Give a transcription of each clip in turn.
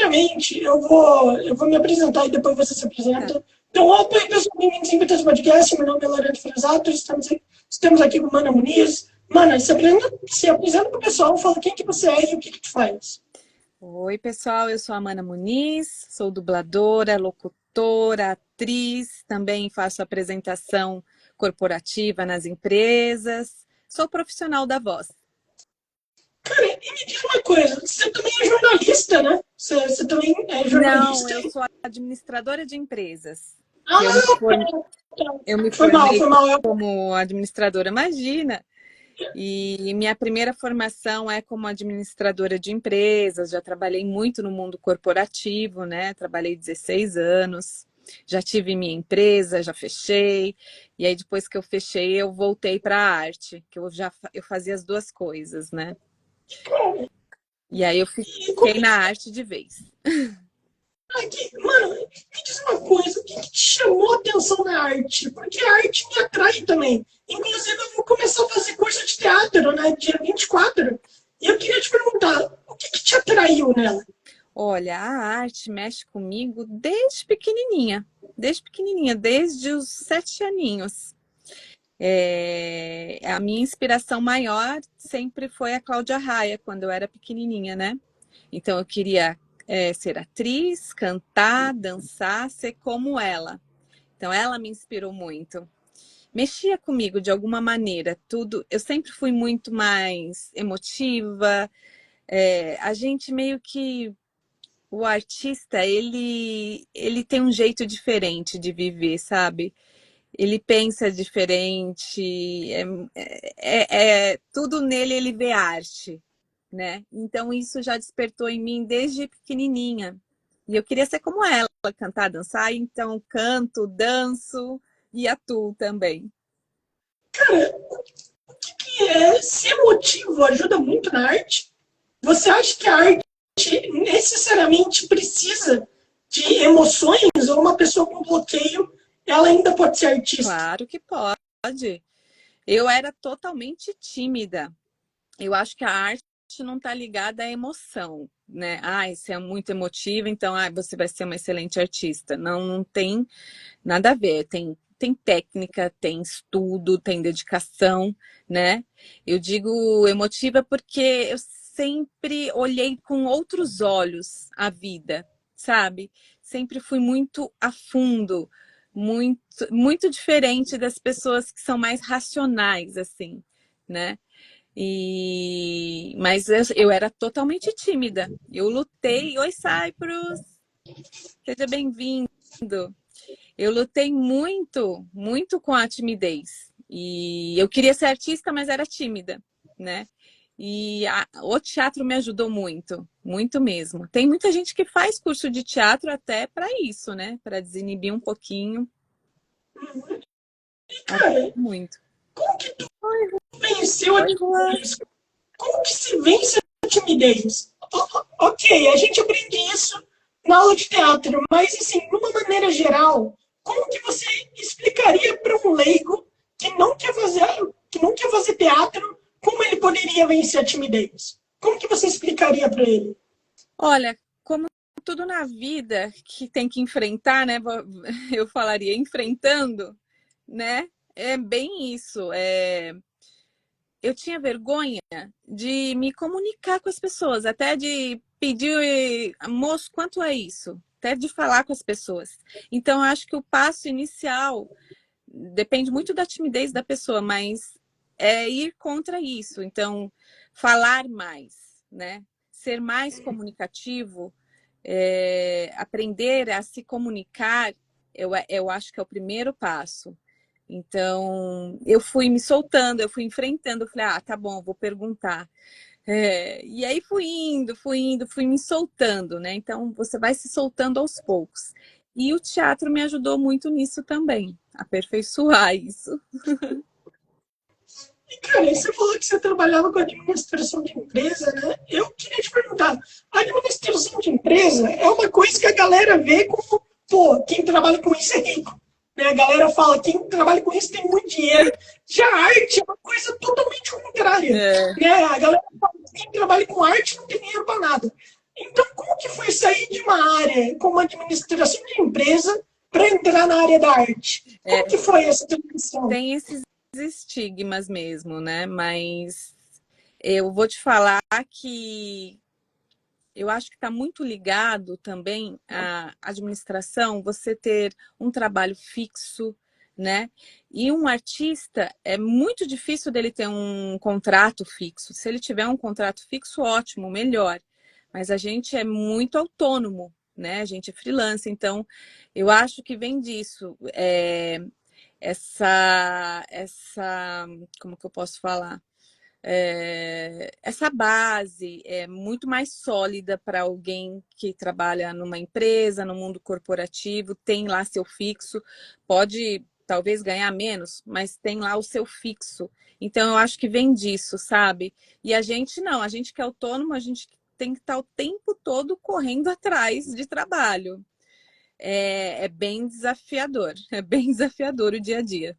primeiramente, eu vou me apresentar e depois você se Tá. apresenta. Então, oi, pessoal, bem-vindos ao Impetus Podcast. Meu nome é Loreto Frasato, estamos aqui com Mana Muniz. Mana, se apresenta para o pessoal, fala quem que você é e o que que tu faz. Oi, pessoal, eu sou a Mana Muniz, sou dubladora, locutora, atriz, também faço apresentação corporativa nas empresas, sou profissional da voz. Cara, e me diz uma coisa, você também é jornalista, né? Você também é Não, jornalista? eu sou administradora de empresas. Ah, Eu me, for- eu me foi mal, formei foi mal. como administradora, imagina. E minha primeira formação é como administradora de empresas, já trabalhei muito no mundo corporativo, né? Trabalhei 16 anos, já tive minha empresa, já fechei. E aí depois que eu fechei, eu voltei para a arte, que eu fazia as duas coisas, né? E aí eu E como fiquei na arte de vez. Mano, me diz uma coisa, o que que te chamou a atenção na arte? Porque a arte me atrai também. Inclusive, eu vou começar a fazer curso de teatro, né, dia 24. E eu queria te perguntar, o que que te atraiu nela? Olha, a arte mexe comigo desde pequenininha, desde os 7 aninhos. A minha inspiração maior sempre foi a Cláudia Raia, quando eu era pequenininha, né? Então eu queria ser atriz, cantar, dançar, ser como ela. Então ela me inspirou muito. Mexia comigo de alguma maneira, tudo. Eu sempre fui muito mais emotiva. A gente meio que o artista, ele tem um jeito diferente de viver, sabe? Ele pensa diferente, tudo nele ele vê arte, né? Então isso já despertou em mim desde pequenininha. E eu queria ser como ela, cantar, dançar, então canto, danço e atuo também. Cara, ser emotivo ajuda muito na arte? Você acha que a arte necessariamente precisa de emoções ou uma pessoa com bloqueio, ela ainda pode ser artista? Claro que pode. Eu era totalmente tímida. Eu acho que a arte não está ligada à emoção, né? Você é muito emotiva, então você vai ser uma excelente artista. Não, não tem nada a ver. Tem técnica, tem estudo, tem dedicação, né? Eu digo emotiva porque eu sempre olhei com outros olhos a vida, sabe? Sempre fui muito a fundo, muito, muito diferente das pessoas que são mais racionais, assim, né? Mas eu era totalmente tímida. Eu lutei. Oi, Cyprus! Seja bem-vindo. Eu lutei muito, muito com a timidez. E eu queria ser artista, mas era tímida, né? O teatro me ajudou muito, muito mesmo. Tem muita gente que faz curso de teatro até para isso, né? Para desinibir um pouquinho. Cara, Muito. como que tu Oi, venceu a oi, Juan. timidez? Como que se vence a timidez? Ok, a gente aprende isso na aula de teatro, mas assim, de uma maneira geral, como que você explicaria para um leigo que não quer fazer teatro, como ele poderia vencer a timidez? Como que você explicaria para ele? Olha, como tudo na vida que tem que enfrentar, né? Eu falaria enfrentando, né? É bem isso. Eu tinha vergonha de me comunicar com as pessoas, até de pedir, moço, quanto é isso? Até de falar com as pessoas. Então, eu acho que o passo inicial depende muito da timidez da pessoa, mas é ir contra isso. Então, falar mais, né? Ser mais comunicativo, aprender a se comunicar, eu acho que é o primeiro passo. Então, eu fui me soltando, eu fui enfrentando, eu falei, tá bom, vou perguntar. E aí fui me soltando, né? Então, você vai se soltando aos poucos. E o teatro me ajudou muito nisso também, aperfeiçoar isso. E, cara, você falou que você trabalhava com administração de empresa, né? Eu queria te perguntar, a administração de empresa é uma coisa que a galera vê como, pô, quem trabalha com isso é rico. Né? A galera fala, quem trabalha com isso tem muito dinheiro. Já a arte é uma coisa totalmente contrária. É, Né? A galera fala, quem trabalha com arte não tem dinheiro para nada. Então, como que foi sair de uma área como administração de empresa para entrar na área da arte? Como que foi essa transição? Tem esses estigmas mesmo, né? Mas eu vou te falar que eu acho que está muito ligado também à administração, você ter um trabalho fixo, né? E um artista, é muito difícil dele ter um contrato fixo. Se ele tiver um contrato fixo, ótimo, melhor. Mas a gente é muito autônomo, né? A gente é freelance, então eu acho que vem disso. Como que eu posso falar? Essa base é muito mais sólida para alguém que trabalha numa empresa, no mundo corporativo, tem lá seu fixo, pode talvez ganhar menos, mas tem lá o seu fixo. Então, eu acho que vem disso, sabe? E a gente não, a gente que é autônomo, a gente tem que estar o tempo todo correndo atrás de trabalho. É bem desafiador, é bem desafiador o dia a dia.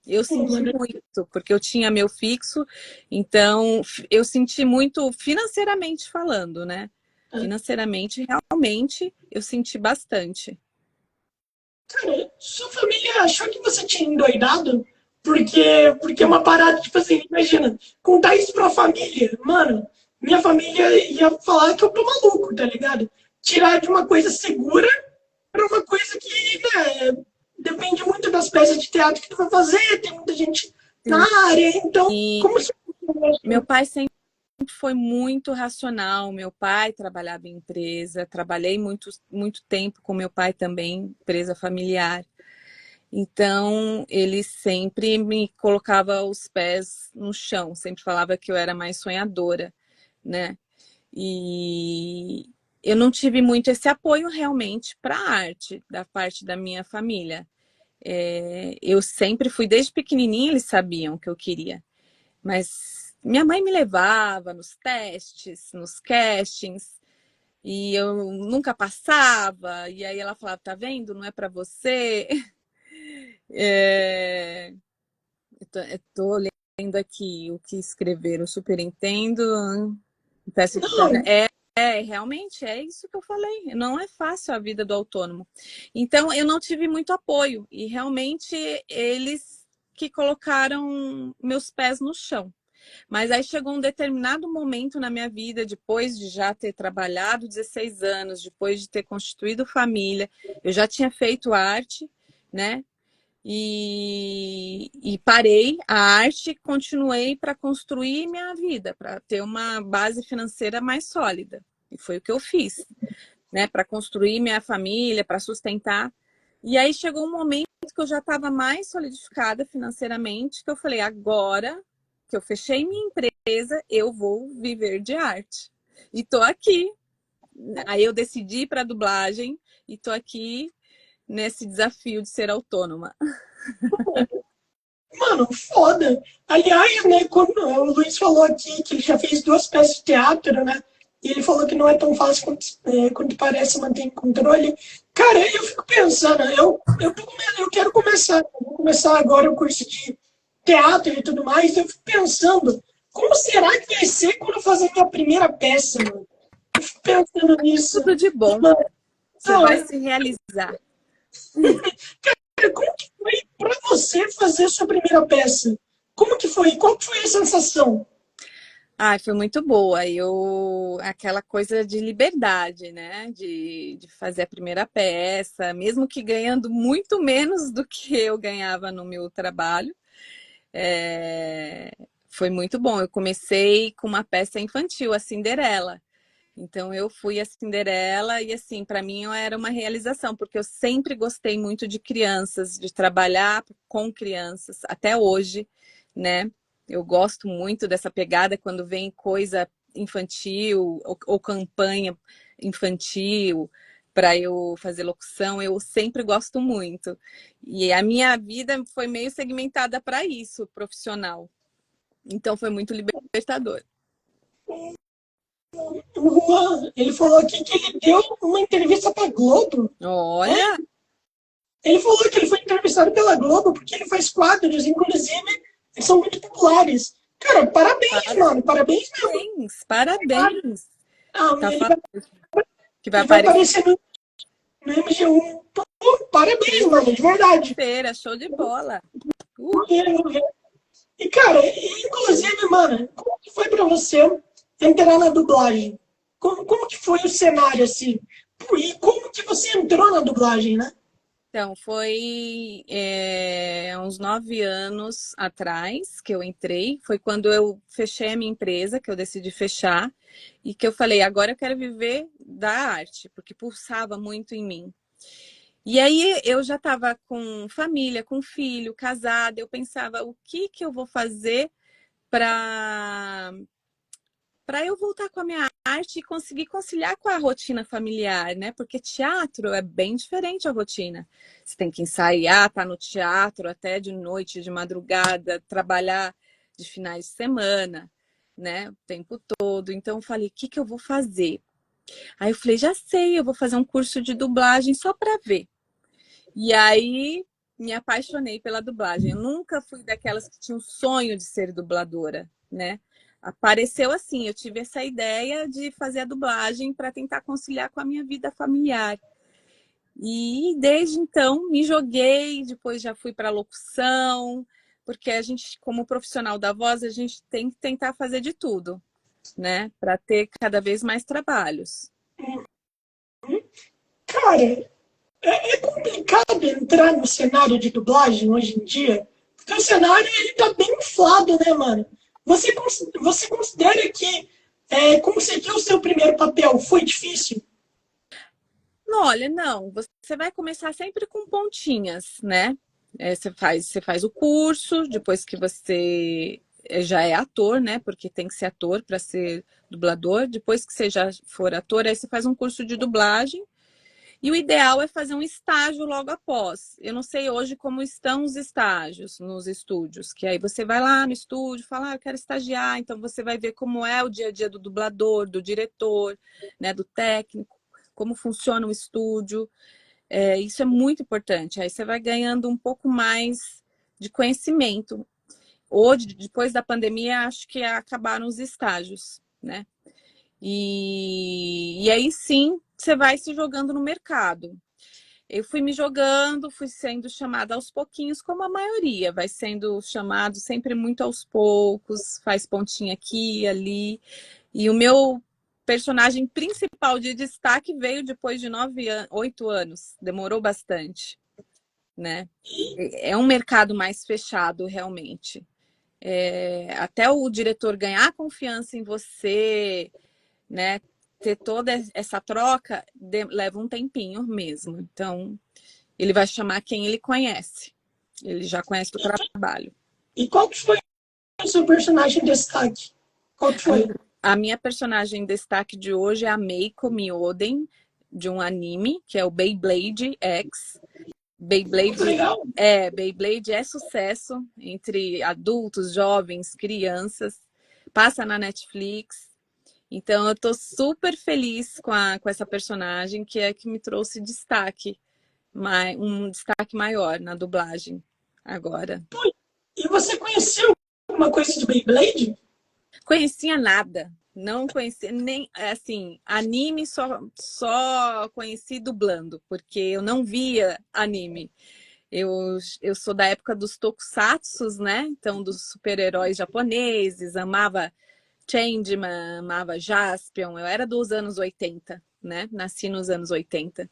Eu Pô, senti mano, muito, porque eu tinha meu fixo, então eu senti muito financeiramente falando, né? Financeiramente, realmente, eu senti bastante. cara, sua família achou que você tinha endoidado? Porque é uma parada, tipo assim, imagina, contar isso pra família, mano, minha família ia falar que eu tô maluco, tá ligado? Tirar de uma coisa segura para uma coisa que, né, depende muito das peças de teatro que tu vai fazer, tem muita gente na Sim. área, então, E como se... meu pai sempre foi muito racional. Meu pai trabalhava em empresa, trabalhei muito tempo com meu pai também, empresa familiar. Então, ele sempre me colocava os pés no chão, sempre falava que eu era mais sonhadora, né? E eu não tive muito esse apoio realmente para a arte, da parte da minha família. Eu sempre fui, desde pequenininha, eles sabiam o que eu queria. Mas minha mãe me levava nos testes, nos castings, e eu nunca passava. E aí ela falava, tá vendo? Não é para você. É... Eu tô lendo aqui o que escreveram, super entendo. Peço de perdão. Não, Realmente é isso que eu falei. Não é fácil a vida do autônomo. Então, eu não tive muito apoio. E realmente eles que colocaram meus pés no chão. Mas aí chegou um determinado momento na minha vida, depois de já ter trabalhado 16 anos, depois de ter constituído família, eu já tinha feito arte, né? E parei a arte e continuei para construir minha vida, para ter uma base financeira mais sólida. E foi o que eu fiz, né? Para construir minha família, para sustentar. E aí chegou um momento que eu já estava mais solidificada financeiramente, que eu falei, agora que eu fechei minha empresa, eu vou viver de arte. E tô aqui. Aí eu decidi ir para dublagem e tô aqui nesse desafio de ser autônoma. mano, foda. Aliás, né, quando o Luiz falou aqui que ele já fez 2 peças de teatro, né? E ele falou que não é tão fácil quanto parece manter em controle. Cara, eu fico pensando, eu quero começar, vou começar agora o curso de teatro e tudo mais. Eu fico pensando, como será que vai ser quando eu fazer minha primeira peça, mano? Eu fico pensando nisso. Tudo de E, bom. mano, Você vai não, se realizar. como que foi pra você fazer sua primeira peça? Como que foi? Qual que foi a sensação? Ai, foi muito boa. Aquela coisa de liberdade, né? De fazer a primeira peça, mesmo que ganhando muito menos do que eu ganhava no meu trabalho. É, Foi muito bom. Eu comecei com uma peça infantil, a Cinderela. Então eu fui a Cinderela e assim, para mim era uma realização, porque eu sempre gostei muito de crianças, de trabalhar com crianças, até hoje, né? Eu gosto muito dessa pegada quando vem coisa infantil ou campanha infantil para eu fazer locução, eu sempre gosto muito. E a minha vida foi meio segmentada para isso, profissional. Então foi muito libertador. O Juan, ele falou aqui que ele deu uma entrevista pra Globo. Né? Olha, Ele falou que ele foi entrevistado pela Globo porque ele faz quadros, inclusive, que são muito populares. Cara, parabéns, mano. Parabéns mesmo. parabéns, parabéns. Ah, Tá ele falando vai, que vai ele vai aparecer aparecer no MG1. Pô, parabéns, mano, de verdade. feira, show de bola. Vou ver, vou ver. E, cara, inclusive, mano, como que foi pra você entrar na dublagem? Como que foi o cenário, assim? Pô, e como que você entrou na dublagem, né? Então, foi uns 9 anos atrás que eu entrei. Foi quando eu fechei a minha empresa, que eu decidi fechar, e que eu falei, agora eu quero viver da arte, porque pulsava muito em mim. E aí eu já estava com família, com filho, casada. Eu pensava, o que que eu vou fazer para eu voltar com a minha arte e conseguir conciliar com a rotina familiar, né? Porque teatro é bem diferente a rotina. Você tem que ensaiar, tá no teatro até de noite, de madrugada, trabalhar de finais de semana, né? O tempo todo. Então eu falei, o que que eu vou fazer? Aí eu falei, já sei, eu vou fazer um curso de dublagem só para ver. E aí me apaixonei pela dublagem. Eu nunca fui daquelas que tinham sonho de ser dubladora, né? Apareceu assim, eu tive essa ideia de fazer a dublagem para tentar conciliar com a minha vida familiar. E desde então me joguei, depois já fui para locução, porque a gente, como profissional da voz, a gente tem que tentar fazer de tudo, né? Para ter cada vez mais trabalhos. Cara, é complicado entrar no cenário de dublagem hoje em dia, porque o cenário ele tá bem inflado, né, mano? Você considera que conseguir o seu primeiro papel foi difícil? Não, olha, não, você vai começar sempre com pontinhas, né? Você faz o curso, depois que você já é ator, né? Porque tem que ser ator para ser dublador. Depois que você já for ator, aí você faz um curso de dublagem. E o ideal é fazer um estágio logo após. Eu não sei hoje como estão os estágios nos estúdios, que aí você vai lá no estúdio, fala, eu quero estagiar, então você vai ver como é o dia a dia do dublador, do diretor, né, do técnico, como funciona o estúdio. Isso é muito importante. Aí você vai ganhando um pouco mais de conhecimento. Hoje, depois da pandemia, acho que acabaram os estágios, né? E aí sim, você vai se jogando no mercado. Eu fui me jogando, fui sendo chamada aos pouquinhos, como a maioria, vai sendo chamado sempre muito aos poucos, faz pontinha aqui e ali. E o meu personagem principal de destaque veio depois de 8 anos, demorou bastante, né? É um mercado mais fechado, realmente. Até o diretor ganhar confiança em você, né? Ter toda essa troca leva um tempinho mesmo. Então, ele vai chamar quem ele conhece. Ele já conhece o trabalho. E qual que foi o seu personagem de destaque? Qual que A foi? minha, a minha personagem em destaque de hoje é a Meiko Mioden, de um anime, que é o Beyblade X. Muito legal. Beyblade é sucesso entre adultos, jovens, crianças. Passa na Netflix. Então, eu tô super feliz com essa personagem, que é que me trouxe destaque, um destaque maior na dublagem agora. E você conheceu alguma coisa de Beyblade? Conhecia nada, não conhecia nem, assim, anime só conheci dublando, porque eu não via anime. Eu sou da época dos tokusatsus, né? Então, dos super-heróis japoneses, amava Changeman, amava Jaspion, eu era dos anos 80, né? Nasci nos anos 80.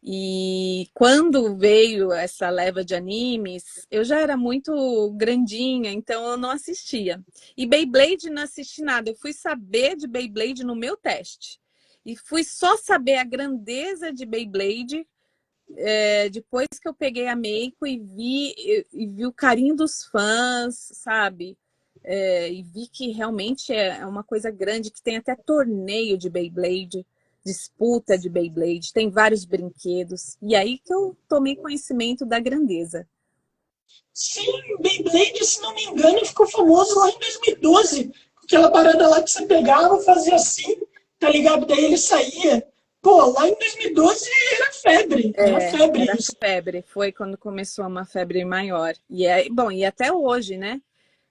E quando veio essa leva de animes, eu já era muito grandinha, então eu não assistia. E Beyblade não assisti nada. Eu fui saber de Beyblade no meu teste. E fui só saber a grandeza de Beyblade depois que eu peguei a Meiko e vi o carinho dos fãs, sabe? E vi que realmente é uma coisa grande, que tem até torneio de Beyblade, disputa de Beyblade, tem vários brinquedos. E aí que eu tomei conhecimento da grandeza. Sim, Beyblade, se não me engano, ficou famoso lá em 2012. Aquela parada lá que você pegava, fazia assim, tá ligado? Daí ele saía. Pô, lá em 2012 era febre Era isso. febre, foi quando começou uma febre maior. Bom, e até hoje, né?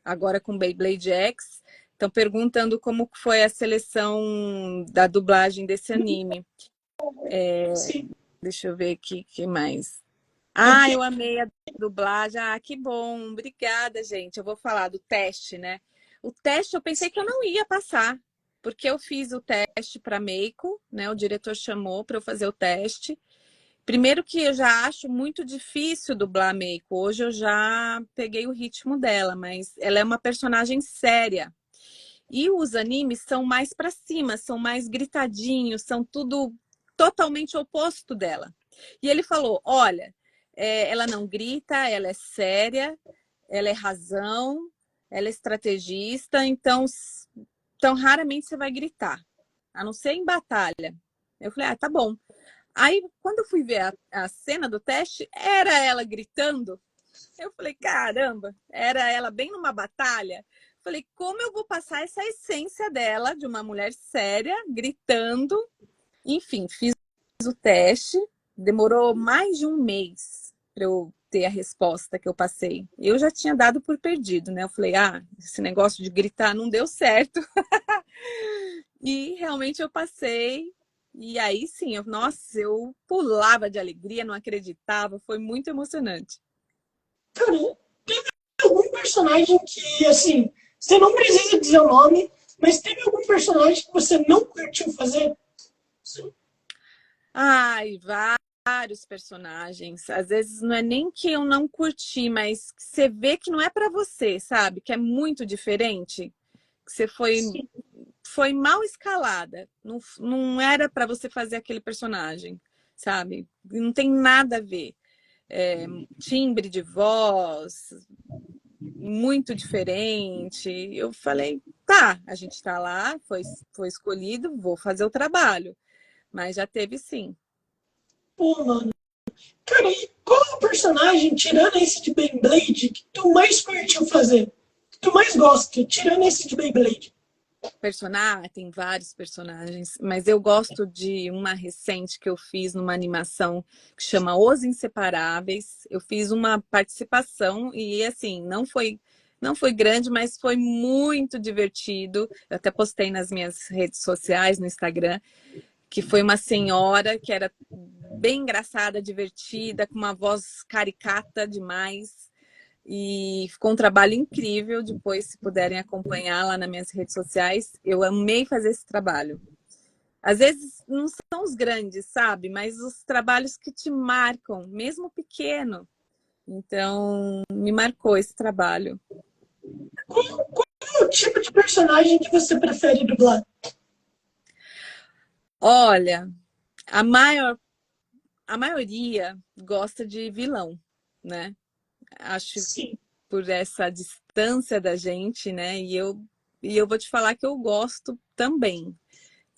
Agora com Beyblade X, Estão perguntando como foi a seleção da dublagem desse anime. Sim. Deixa eu ver aqui, o que mais? É Ah, que, eu amei a dublagem. Ah, que bom. Obrigada, gente. Eu vou falar do teste, né? O teste eu pensei que eu não ia passar, porque eu fiz o teste para Meiko, né? O diretor chamou para eu fazer o teste. Primeiro que eu já acho muito difícil dublar a Meiko. Hoje eu já peguei o ritmo dela, mas ela é uma personagem séria. E os animes são mais para cima, são mais gritadinhos, são tudo totalmente oposto dela. E ele falou: olha, ela não grita, ela é séria, ela é razão, ela é estrategista, então raramente você vai gritar, a não ser em batalha. Eu falei: ah, tá bom. Aí, quando eu fui ver a cena do teste, era ela gritando. Eu falei: caramba, era ela bem numa batalha. Falei: como eu vou passar essa essência dela, de uma mulher séria, gritando? Enfim, fiz o teste, demorou mais de um mês para eu ter a resposta que eu passei. Eu já tinha dado por perdido, né? Eu falei: ah, esse negócio de gritar não deu certo. E realmente eu passei. E aí sim, nossa, eu pulava de alegria, não acreditava, foi muito emocionante. cara, teve algum personagem que, assim, você não precisa dizer o nome, mas teve algum personagem que você não curtiu fazer? Sim. Ai, vários personagens. Às vezes não é nem que eu não curti, mas que você vê que não é para você, sabe? Que é muito diferente. Que você foi mal escalada. Não, não era para você fazer aquele personagem, sabe? Não tem nada a ver. É, timbre de voz, muito diferente. Eu falei: tá, a gente tá lá, foi escolhido, vou fazer o trabalho. Mas já teve sim. Pô, mano. Cara, e qual é o personagem, tirando esse de Beyblade, que tu mais curtiu fazer? Que tu mais gosta, tirando esse de Beyblade? Personagem, tem vários personagens, mas eu gosto de uma recente que eu fiz numa animação que chama Os Inseparáveis. Eu fiz uma participação e assim, não foi grande, mas foi muito divertido. Eu até postei nas minhas redes sociais, no Instagram, que foi uma senhora que era bem engraçada, divertida, com uma voz caricata demais. E ficou um trabalho incrível. Depois, se puderem acompanhar lá nas minhas redes sociais, eu amei fazer esse trabalho. Às vezes não são os grandes, sabe? Mas os trabalhos que te marcam, mesmo pequeno. Então, me marcou esse trabalho. Qual é o tipo de personagem que você prefere dublar? Olha, a maior, a maioria gosta de vilão, né? Acho Sim. por essa distância da gente, né? E eu vou te falar que eu gosto também,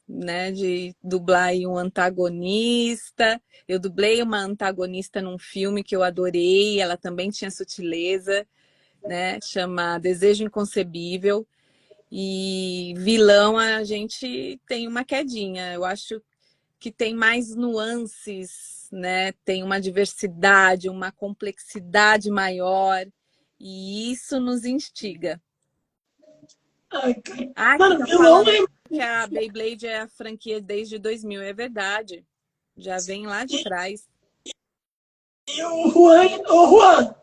né, de dublar aí um antagonista. Eu dublei uma antagonista num filme que eu adorei, ela também tinha sutileza, né? Chama Desejo Inconcebível. E vilão a gente tem uma quedinha. Eu acho que tem mais nuances, né? Tem uma diversidade, uma complexidade maior, e isso nos instiga. Ai, cara. Ah, que Mano, estão vilão falando é. que a Beyblade é a franquia desde 2000. É verdade. Já vem lá de trás. E o Juan,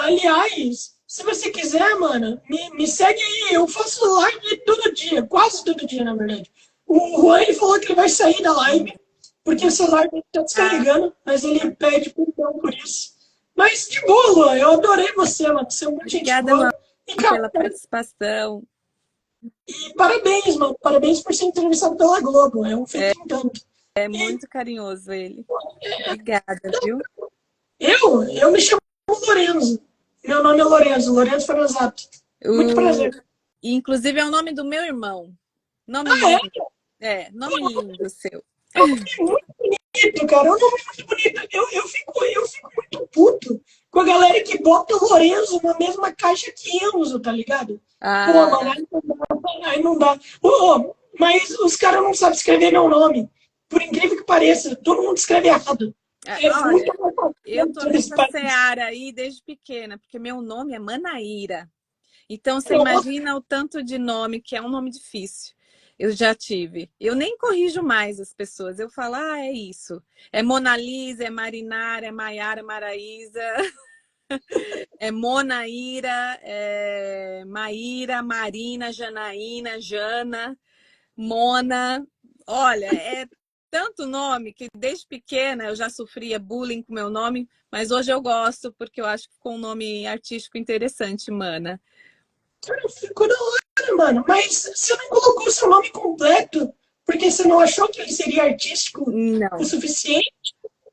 aliás, se você quiser, mano, me segue aí. Eu faço live todo dia, quase todo dia, na verdade. O Juan, ele falou que ele vai sair da live, porque o celular dele tá Ah, descarregando, mas ele pede perdão por isso. Mas de boa, Juan, eu adorei você, mano. Você é muito gente obrigada, boa. Luan, E, cara, pela participação. e parabéns, mano. Parabéns por ser entrevistado pela Globo. É um feito em tanto. É E muito carinhoso ele. Obrigada, viu? eu me chamo Lorenzo. Meu nome é Lorenzo, Lorenzo Fernanzato. Muito O... prazer. Inclusive é o nome do meu irmão. Nome Ah, é? lindo. É, nome lindo seu. É muito bonito, cara. É um nome muito bonito. Eu fico muito puto com a galera que bota Lorenzo na mesma caixa que Enzo, tá ligado? Pô, mano, Ah, aí não dá. Aí não dá. Mas os caras não sabem escrever meu nome. Por incrível que pareça, todo mundo escreve errado. É muito olha, eu tô nesse nessa país. seara aí desde pequena, porque meu nome é Manaíra. Então, você imagina o tanto de nome, que é um nome difícil. Eu já tive. Eu nem corrijo mais as pessoas. Eu falo, ah, é isso. É Mona Lisa, é Marinara, é Maiara, Maraísa, é Monaíra, é Maíra, Marina, Janaína, Jana, Mona. Olha, é tanto nome que desde pequena eu já sofria bullying com meu nome, mas hoje eu gosto porque eu acho que ficou um nome artístico interessante, Mana. Cara, ficou da hora, mano. Mas você não colocou seu nome completo porque você não achou que ele seria artístico o Não. suficiente?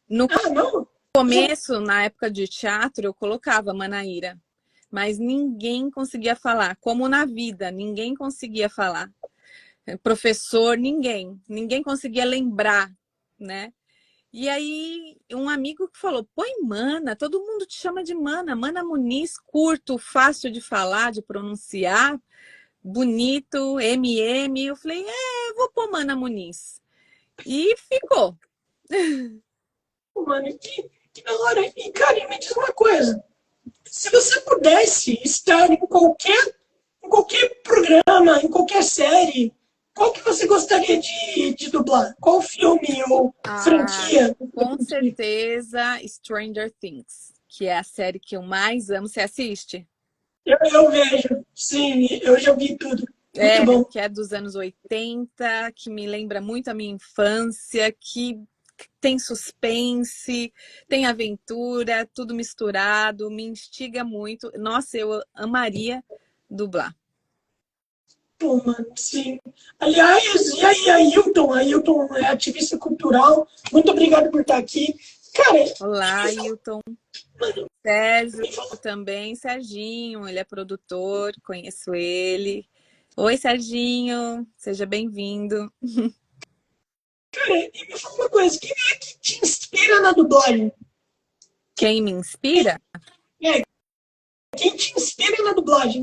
No Ah, não? começo, na época de teatro, eu colocava Manaíra, mas ninguém conseguia falar, como na vida, ninguém conseguia falar. Professor, ninguém conseguia lembrar, né? E aí, um amigo que falou, põe Mana, todo mundo te chama de Mana, Mana Muniz, curto, fácil de falar, de pronunciar, bonito, MM. Eu falei, eu vou pôr Mana Muniz. E ficou. Mano, que da hora. E, cara, me diz uma coisa. Se você pudesse estar em qualquer programa, em qualquer série, qual que você gostaria de dublar? Qual filme ou Ah, franquia? com certeza, Stranger Things, que é a série que eu mais amo. Você assiste? Eu vejo, sim, eu já vi tudo. Muito É, bom. que é dos anos 80, que me lembra muito a minha infância, que tem suspense, tem aventura, tudo misturado, me instiga muito. Nossa, eu amaria dublar. Pô, mano, sim. Aliás, e aí, Ailton? Ailton é ativista cultural. Muito obrigado por estar aqui. Cara, Olá, me fala, Hilton. mano, Sérgio me fala, também. Serginho, ele é produtor, conheço ele. Oi, Serginho, seja bem-vindo. cara, e me fala uma coisa, quem é que te inspira na dublagem? Quem me inspira? É, quem te inspira na dublagem?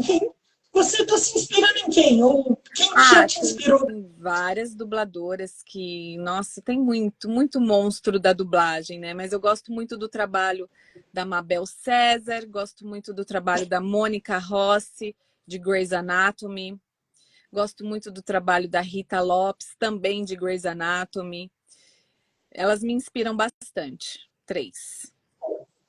Você está se inspirando em quem? Ou quem já Ah, te tem inspirou? várias dubladoras que, nossa, tem muito monstro da dublagem, né? Mas eu gosto muito do trabalho da Mabel César, gosto muito do trabalho da Mônica Rossi, de Grey's Anatomy. Gosto muito do trabalho da Rita Lopes, também de Grey's Anatomy. Elas me inspiram bastante. Três.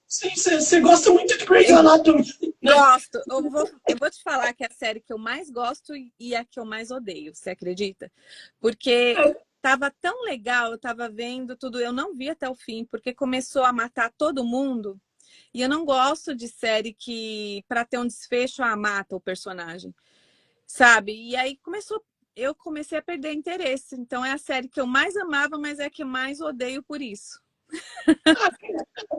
Sim, você gosta muito de Grey's Eu Anatomy, né? gosto. Eu vou te falar que é a série que eu mais gosto e a que eu mais odeio. Você acredita? Porque É, tava tão legal, eu tava vendo tudo. Eu não vi até o fim, porque começou a matar todo mundo. E eu não gosto de série que, para ter um desfecho, mata o personagem. Sabe? E aí eu comecei a perder interesse. Então é a série que eu mais amava, mas é a que eu mais odeio por isso.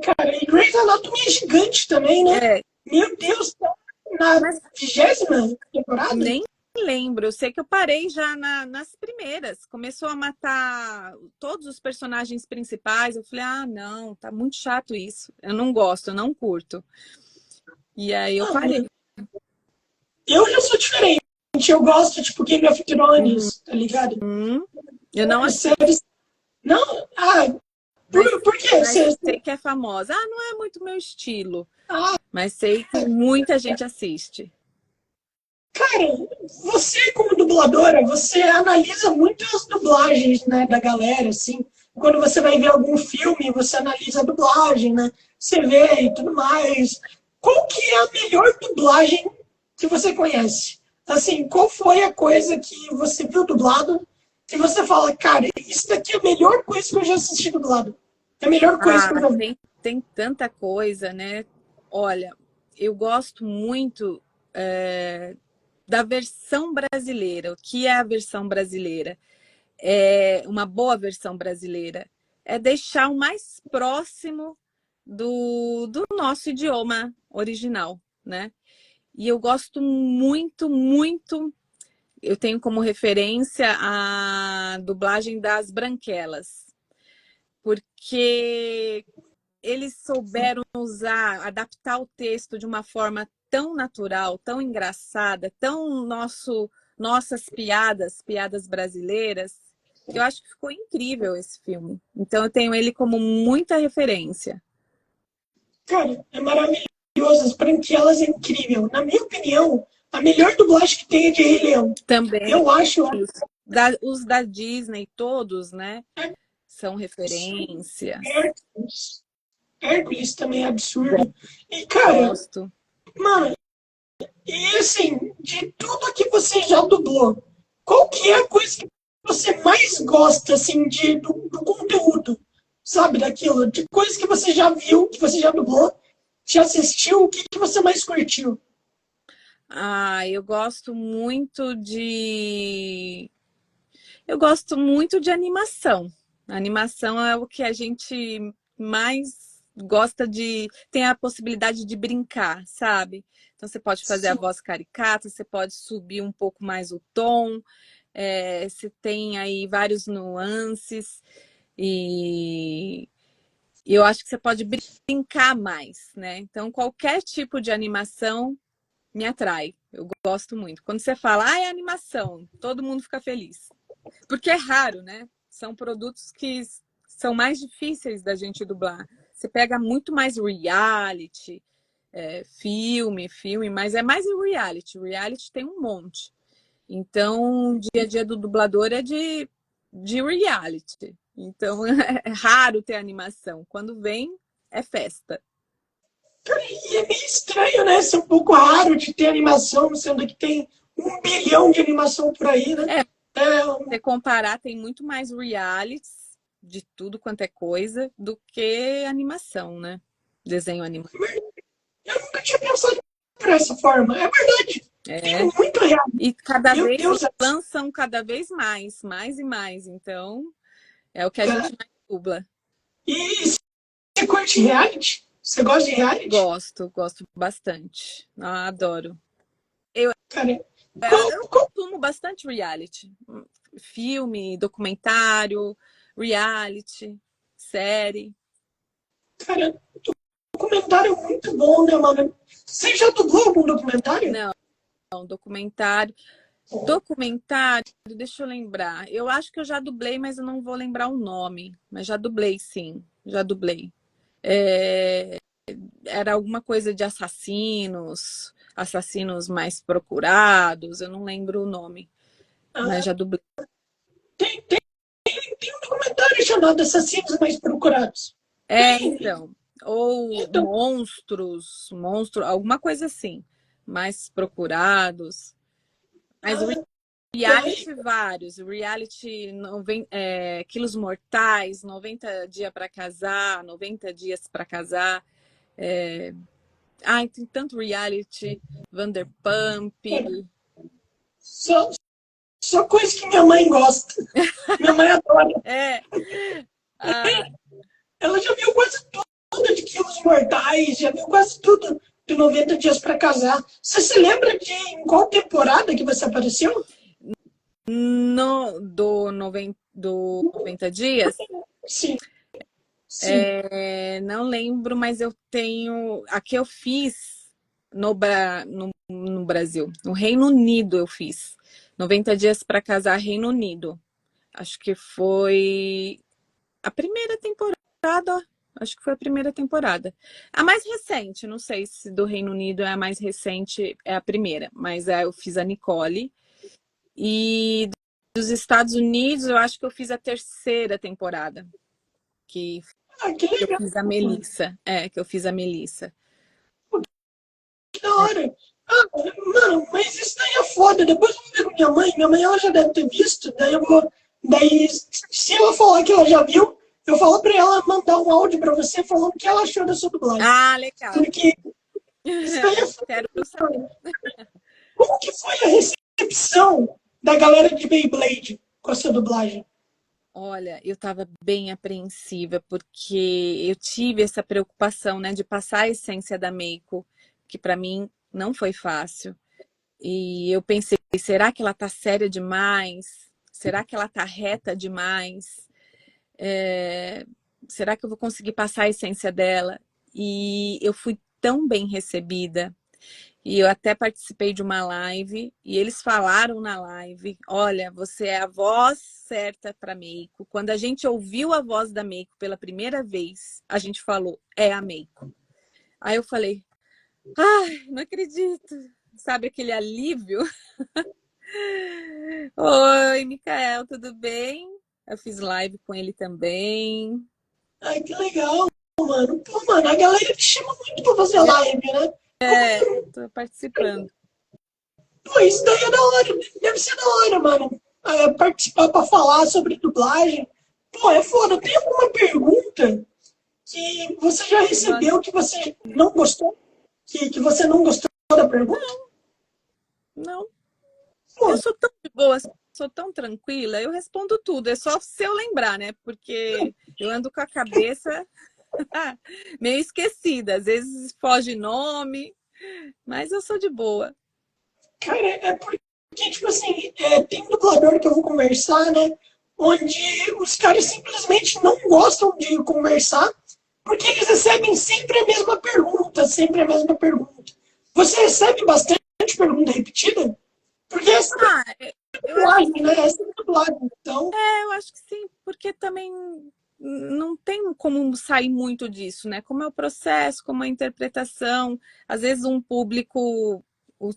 cara, e Grey's Anatomy é gigante também, né? É, Meu Deus, tá na mas 20ª temporada? nem lembro. Eu sei que eu parei já nas primeiras. Começou a matar todos os personagens principais. Eu falei, não, tá muito chato isso. Eu não gosto, eu não curto. E aí eu Ah, parei. mano, eu já sou diferente. Eu gosto, tipo, Game of Uhum. Thrones, tá ligado? Eu não É, assisto, séries. Não? Ah, mas, por quê? mas sei que é famosa. Ah, não é muito meu estilo. Ah, Mas sei que muita gente assiste. cara, você como dubladora, você analisa muito as dublagens, né, da galera, assim. Quando você vai ver algum filme, você analisa a dublagem, né? Você vê e tudo mais. Qual que é a melhor dublagem que você conhece? Assim, qual foi a coisa que você viu dublado e você fala, cara, isso daqui é a melhor coisa que eu já assisti dublado. É a melhor coisa que eu Ah, já vi. tem tanta coisa, né? Olha, eu gosto muito da versão brasileira. O que é a versão brasileira? É uma boa versão brasileira. É deixar o mais próximo do nosso idioma original, né? E eu gosto muito. Eu tenho como referência a dublagem das Branquelas, porque eles souberam usar, adaptar o texto de uma forma tão natural, tão engraçada, tão nossas piadas brasileiras, que eu acho que ficou incrível esse filme. Então eu tenho ele como muita referência. Cara, é maravilhoso. As branquelas é incrível. Na minha opinião, A melhor dublagem que tem é de Rei Leão. Também Eu acho os da Disney, todos, né? São absurdo. referências. Hércules. Hércules também é absurdo. E, cara, Gosto. mano, e assim, de tudo que você já dublou, qual que é a coisa que você mais gosta, assim, do conteúdo? Sabe, daquilo? De coisas que você já viu, que você já dublou, já assistiu, o que, que você mais curtiu? Ah, eu gosto muito de. Eu gosto muito de animação. A animação é o que a gente mais gosta de. Tem a possibilidade de brincar, sabe? Então você pode fazer a Sim, voz caricata, você pode subir um pouco mais o tom, você tem aí vários nuances, e eu acho que você pode brincar mais, né? Então, qualquer tipo de animação me atrai. Eu gosto muito. Quando você fala, ah, é animação, todo mundo fica feliz. Porque é raro, né? São produtos que são mais difíceis da gente dublar. Você pega muito mais reality, filme, mas é mais reality. Reality tem um monte. Então, o dia a dia do dublador é de reality. Então, é raro ter animação. Quando vem, é festa. e é meio estranho, né? Ser um pouco raro de ter animação, sendo que tem 1 bilhão de animação por aí, né? É, É, você comparar, tem muito mais realities de tudo quanto é coisa do que animação, né? Desenho animado. eu nunca tinha pensado por essa forma. É verdade. Tem É. muito real. E cada Meu vez Deus, lançam cada vez mais e mais. Então, é o que a gente cara. mais dubla. E você curte reality? Você gosta de reality? Gosto bastante. Ah, adoro. Eu, Cara, eu consumo bastante reality. Filme, documentário, reality, série. cara, documentário é muito bom, né, mano? Você já dublou algum documentário? Não, documentário. Documentário, deixa eu lembrar. Eu acho que eu já dublei, mas eu não vou lembrar o nome. Mas já dublei, sim. Já dublei. É, era alguma coisa de assassinos, assassinos mais procurados. Eu não lembro o nome, mas Ah, já dublei. tem, tem, tem um documentário chamado Assassinos Mais Procurados. Tem. Então. Ou Então, alguma coisa assim. Mais procurados. Mas o ah, daí, reality vários, reality Quilos Mortais, 90 dias para casar, 90 dias para casar. É... Ai, tem tanto reality, Vanderpump. só, só coisa que minha mãe gosta. Minha mãe adora. É. Ah, Ela já viu quase tudo de Quilos Mortais, já viu quase tudo de 90 Dias para Casar. Você se lembra de em qual temporada que você apareceu? no, do 90 dias, Sim, sim. não lembro, mas eu tenho. Aqui eu fiz no Brasil, no Reino Unido eu fiz. 90 dias para casar, Reino Unido. Acho que foi a primeira temporada. Acho que foi a primeira temporada. A mais recente, não sei se do Reino Unido é a mais recente, é a primeira, mas eu fiz a Nicole. E dos Estados Unidos, eu acho que eu fiz a terceira temporada, que Ah, que eu legal, fiz a Melissa. Que eu fiz a Melissa. que da hora. Ah, mano, mas isso daí é foda. Depois eu vou ver com minha mãe. Minha mãe ela já deve ter visto. Daí eu vou. Daí, se ela falar que ela já viu, eu falo pra ela mandar um áudio pra você falando o que ela achou da sua dublagem. Ah, legal. Porque isso daí é Quero saber. foda. Como que foi a recepção da galera de Beyblade com a sua dublagem? Olha, eu estava bem apreensiva porque eu tive essa preocupação, né, de passar a essência da Meiko, que para mim não foi fácil. E eu pensei, será que ela tá séria demais? Será que ela tá reta demais? É, será que eu vou conseguir passar a essência dela? E eu fui tão bem recebida. E eu até participei de uma live e eles falaram na live: olha, você é a voz certa para Meiko. Quando a gente ouviu a voz da Meiko pela primeira vez, a gente falou: é a Meiko. Aí eu falei: ai, não acredito. sabe aquele alívio? Oi, Micael, tudo bem? Eu fiz live com ele também. Ai, que legal, mano. Pô, mano, a galera te chama muito pra fazer live, né? Tô participando. Pô, isso daí é da hora. Deve ser da hora, mano. Participar pra falar sobre dublagem. Pô, é foda. Tem alguma pergunta que você já recebeu que você não gostou? Que você não gostou da pergunta? Não. Pô, Eu sou tão de boa, sou tão tranquila, eu respondo tudo. É só se eu lembrar, né? Porque eu ando com a cabeça meio esquecida. Às vezes foge nome, mas eu sou de boa. cara, é porque, tipo assim, tem um dublador que eu vou conversar, né? Onde os caras simplesmente não gostam de conversar porque eles recebem sempre a mesma pergunta, sempre a mesma pergunta. Você recebe bastante pergunta repetida? Porque essa Ah, é eu acho que dublagem, né? Essa é dublagem. Então, eu acho que sim, porque também não tem como sair muito disso, né? Como é o processo, como é a interpretação. Às vezes o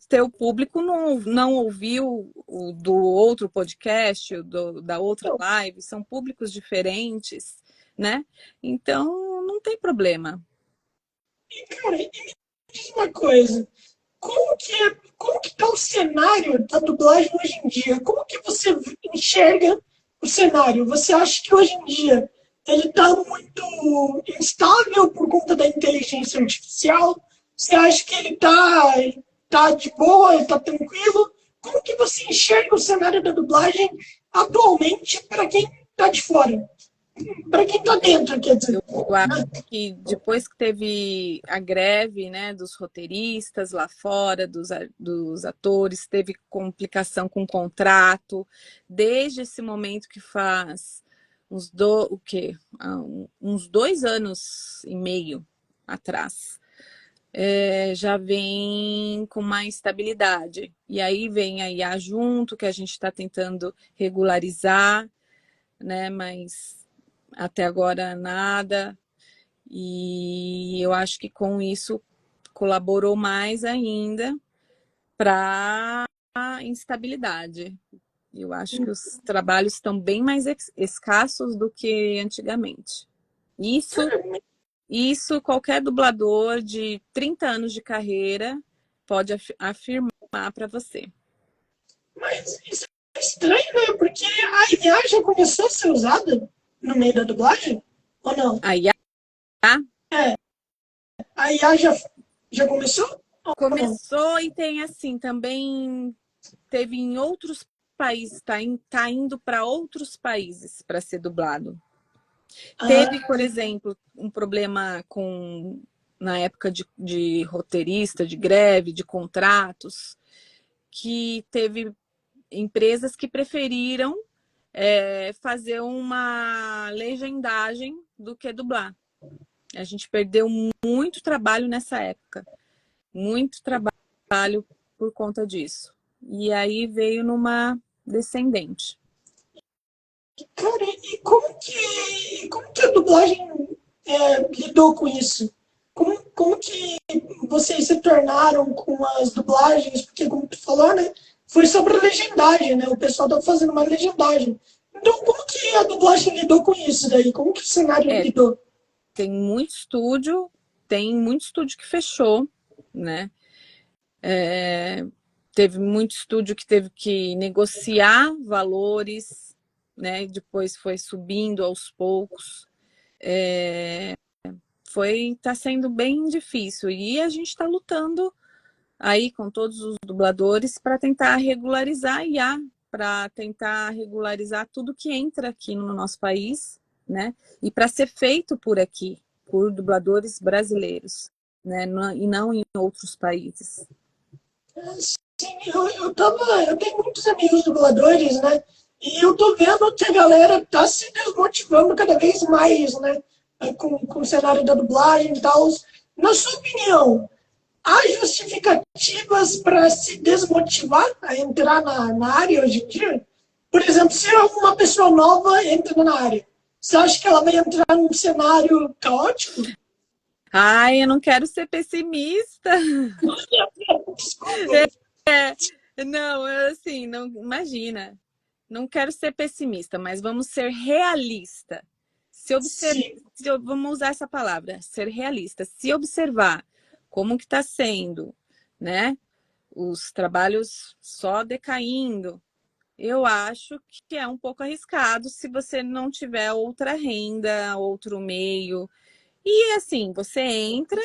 teu público não ouviu o do outro podcast, da outra live, são públicos diferentes, né? Então, não tem problema. cara, e me diz uma coisa. Como que tá o cenário da dublagem hoje em dia? Como que você enxerga o cenário? Você acha que hoje em dia ele está muito instável por conta da inteligência artificial? Você acha que ele tá de boa, ele tá tranquilo? Como que você enxerga o cenário da dublagem atualmente para quem está de fora? Para quem está dentro, quer dizer. Eu acho que depois que teve a greve, né, dos roteiristas lá fora, dos atores, teve complicação com o contrato, desde esse momento que faz uns 2 anos e meio atrás, já vem com mais estabilidade. E aí vem a IA junto, que a gente está tentando regularizar, né, mas até agora nada. E eu acho que com isso colaborou mais ainda para a instabilidade. Eu acho que os trabalhos estão bem mais escassos do que antigamente. Isso qualquer dublador de 30 anos de carreira pode afirmar para você. Mas isso é estranho, né? Porque a IA já começou a ser usada no meio da dublagem? Ou não? A IA A IA já começou? Ou não? começou e tem assim, também teve em outros países, tá indo para outros países para ser dublado. Teve, por exemplo, um problema na época de roteirista, de greve, de contratos, que teve empresas que preferiram fazer uma legendagem do que dublar. A gente perdeu muito trabalho nessa época. Muito trabalho por conta disso. E aí veio numa descendente. Cara, e como que a dublagem lidou com isso? Como que vocês se tornaram com as dublagens? Porque, como tu falou, né? Foi sobre a legendagem, né? O pessoal tá fazendo uma legendagem. Então, como que a dublagem lidou com isso daí? Como que o cenário lidou? Tem muito estúdio que fechou, né? Teve muito estúdio que teve que negociar valores, né? Depois foi subindo aos poucos. Tá sendo bem difícil. E a gente está lutando aí com todos os dubladores para tentar regularizar a IA, para tentar regularizar tudo que entra aqui no nosso país, né? E para ser feito por aqui, por dubladores brasileiros, né? E não em outros países. Sim, eu tenho muitos amigos dubladores, né? E eu tô vendo que a galera tá se desmotivando cada vez mais, né? Com o cenário da dublagem e tal. Na sua opinião, há justificativas para se desmotivar a entrar na área hoje em dia? Por exemplo, se uma pessoa nova entra na área, você acha que ela vai entrar num cenário caótico? Ai, eu não quero ser pessimista. Desculpa. Não, assim, não, imagina. Não quero ser pessimista, mas vamos ser realista. Sim. Vamos usar essa palavra, ser realista. Se observar como que está sendo, né? Os trabalhos só decaindo, eu acho que é um pouco arriscado se você não tiver outra renda, outro meio. E assim, você entra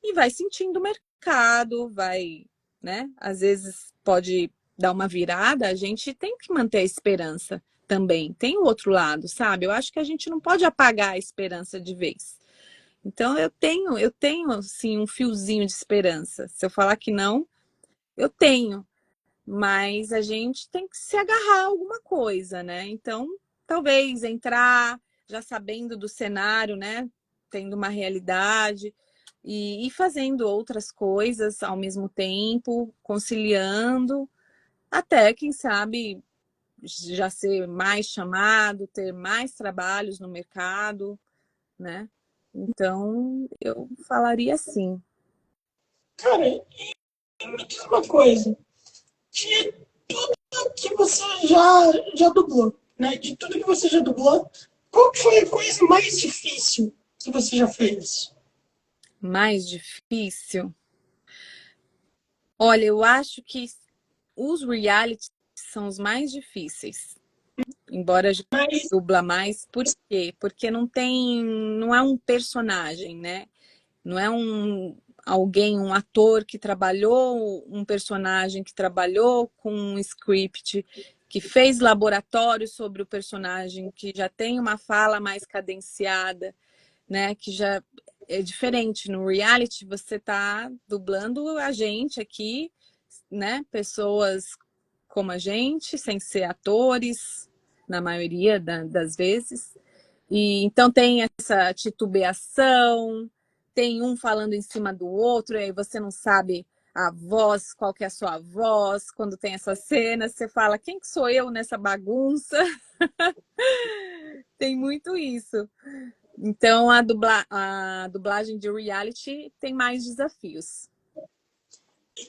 e vai sentindo o mercado, vai, né? Às vezes pode dar uma virada, a gente tem que manter a esperança também. Tem o outro lado, sabe? Eu acho que a gente não pode apagar a esperança de vez. Então eu tenho assim um fiozinho de esperança. Se eu falar que não, eu tenho, mas a gente tem que se agarrar a alguma coisa, né? Então, talvez entrar já sabendo do cenário, né? Tendo uma realidade e fazendo outras coisas ao mesmo tempo, conciliando, até, quem sabe, já ser mais chamado, ter mais trabalhos no mercado, né? Então, eu falaria assim. Cara, e me diz uma coisa. De tudo que você já dublou, né? De tudo que você já dublou, qual que foi a coisa mais difícil que você já fez? Mais difícil? Olha, eu acho que os realities são os mais difíceis, embora a gente Mas, dubla mais. Por quê? Porque não é um personagem, né? Não é um ator que trabalhou um personagem, que trabalhou com um script, que fez laboratório sobre o personagem, que já tem uma fala mais cadenciada, né? Que já é diferente. No reality, você tá dublando a gente aqui, né? Pessoas como a gente, sem ser atores, na maioria das vezes. E então tem essa titubeação, tem um falando em cima do outro, e aí você não sabe a voz, qual que é a sua voz. Quando tem essa cena, você fala, quem que sou eu nessa bagunça? Tem muito isso. Então a dublagem de reality tem mais desafios.